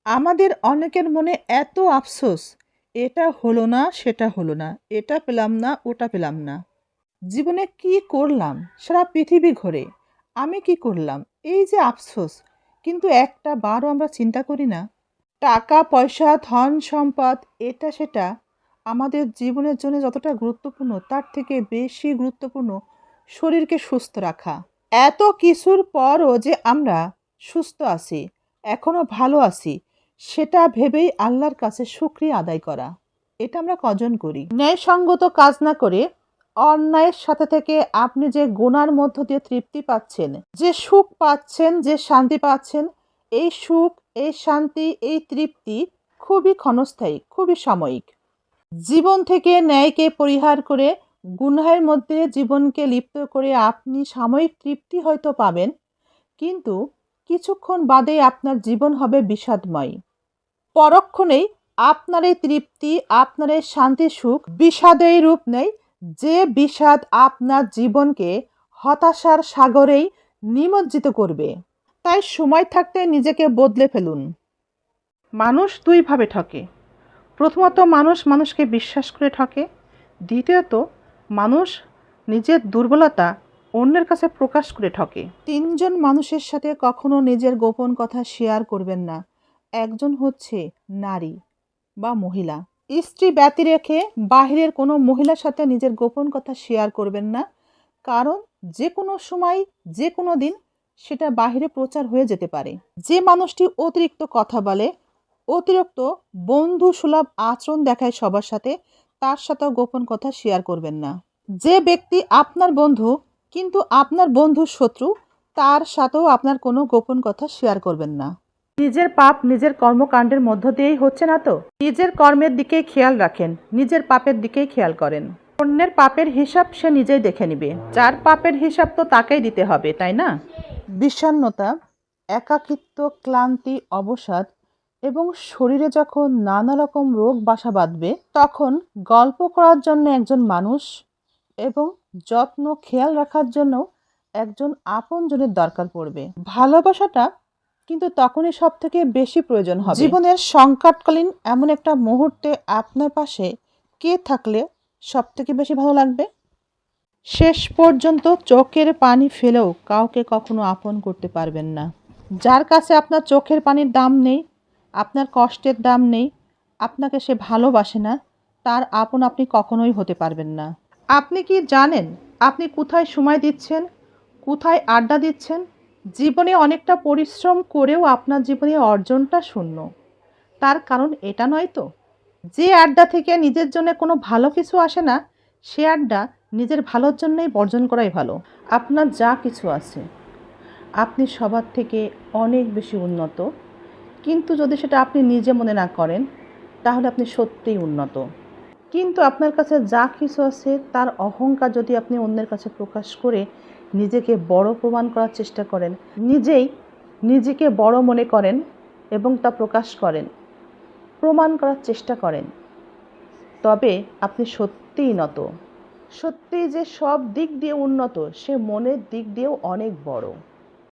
আমাদের অনেকের মনে এত আফসোস, এটা হলো না, সেটা হলো না, এটা পেলাম না, ওটা পেলাম না। জীবনে কি করলাম? সারা পৃথিবী ঘোরে। আমি কি করলাম? এই যে আফসোস, কিন্তু একটা বারও আমরা চিন্তা করি না। টাকা, পয়সা, ধন, সম্পদ এটা সেটা আমাদের জীবনের জন্য যতটা গুরুত্বপূর্ণ, তার থেকে বেশি গুরুত্বপূর্ণ শরীরকে সুস্থ রাখা। এত কিছুর পরও যে আমরা সুস্থ আছি, এখনো ভালো আছি, সেটা ভেবেই আল্লাহর কাছে শুকরিয়া আদায় করা। এটা আমরা কজন করি? ন্যায়সঙ্গত কাজ না করে অন্যায়ের সাথে থেকে আপনি যে গুনার মধ্য দিয়ে তৃপ্তি পাচ্ছেন, যে সুখ পাচ্ছেন, যে শান্তি পাচ্ছেন, এই সুখ, এই শান্তি, এই তৃপ্তি খুবই ক্ষণস্থায়ী, খুবই সাময়িক। জীবন থেকে ন্যায়কে পরিহার করে গুনাহের মধ্যে জীবনকে লিপ্ত করে আপনি সাময়িক তৃপ্তি হয়তো পাবেন, কিন্তু কিছুক্ষণ বাদে আপনার জীবন হবে বিষাদময়। পরক্ষণেই আপনার এই তৃপ্তি, আপনার এই শান্তি সুখ বিষাদেই রূপ নেয়, যে বিষাদ আপনার জীবনকে হতাশার সাগরেই নিমজ্জিত করবে। তাই সময় থাকতে নিজেকে বদলে ফেলুন। মানুষ দুইভাবে ঠকে। প্রথমত, মানুষ মানুষকে বিশ্বাস করে ঠকে। দ্বিতীয়ত, মানুষ নিজের দুর্বলতা অন্যের কাছে প্রকাশ করে ঠকে। তিনজন মানুষের সাথে কখনো নিজের গোপন কথা শেয়ার করবেন না। একজন হচ্ছে নারী বা মহিলা। স্ত্রী ব্যতি রেখে বাহিরের কোনো মহিলার সাথে নিজের গোপন কথা শেয়ার করবেন না, কারণ যে কোনো সময়, যে কোনো দিন সেটা বাহিরে প্রচার হয়ে যেতে পারে। যে মানুষটি অতিরিক্ত কথা বলে, অতিরিক্ত বন্ধু সুলভ আচরণ দেখায় সবার সাথে, তার সাথেও গোপন কথা শেয়ার করবেন না। যে ব্যক্তি আপনার বন্ধু কিন্তু আপনার বন্ধুর শত্রু, তার সাথেও আপনার কোনো গোপন কথা শেয়ার করবেন না। নিজের পাপ নিজের কর্মকাণ্ডের মধ্য দিয়েই হচ্ছে না তো? নিজের কর্মের দিকেই খেয়াল রাখেন, নিজের পাপের দিকেই খেয়াল করেন। অন্যের পাপের হিসাব সে নিজেই দেখে নিবে, যার পাপের হিসাব তো তাকেই দিতে হবে, তাই না? বিষণ্ণতা, একাকিত্ব, ক্লান্তি, অবসাদ এবং শরীরে যখন নানা রকম রোগ বাসা বাঁধবে, তখন গল্প করার জন্য একজন মানুষ এবং যত্ন খেয়াল রাখার জন্য একজন আপনজনের দরকার পড়বে। ভালোবাসাটা কিন্তু তখনই সব থেকে বেশি প্রয়োজন হবে। জীবনের সংকটকালীন এমন একটা মুহূর্তে আপনার পাশে কে থাকলে সব থেকে বেশি ভালো লাগবে? শেষ পর্যন্ত চোখের পানি ফেলেও কাউকে কখনো আপন করতে পারবেন না। যার কাছে আপনার চোখের পানির দাম নেই, আপনার কষ্টের দাম নেই, আপনাকে সে ভালোবাসে না, তার আপন আপনি কখনোই হতে পারবেন না। আপনি কি জানেন আপনি কোথায় সময় দিচ্ছেন, কোথায় আড্ডা দিচ্ছেন? জীবনে অনেকটা পরিশ্রম করেও আপনার জীবনে অর্জনটা শূন্য। তার কারণ এটা নয় তো? যে আড্ডা থেকে নিজের জন্য কোনো ভালো কিছু আসে না, সে আড্ডা নিজের ভালোর জন্যই বর্জন করাই ভালো। আপনার যা কিছু আছে, আপনি সবার থেকে অনেক বেশি উন্নত, কিন্তু যদি সেটা আপনি নিজে মনে না করেন, তাহলে আপনি সত্যিই উন্নত। কিন্তু আপনার কাছে যা কিছু আছে তার অহংকার যদি আপনি অন্যের কাছে প্রকাশ করে নিজেকে বড় প্রমাণ করার চেষ্টা করেন, নিজেকে বড় মনে করেন এবং তা প্রকাশ করেন, প্রমাণ করার চেষ্টা করেন, তবে আপনি সত্যিই নত। সত্যিই যে সব দিক দিয়ে উন্নত, সে মনের দিক দিয়েও অনেক বড়।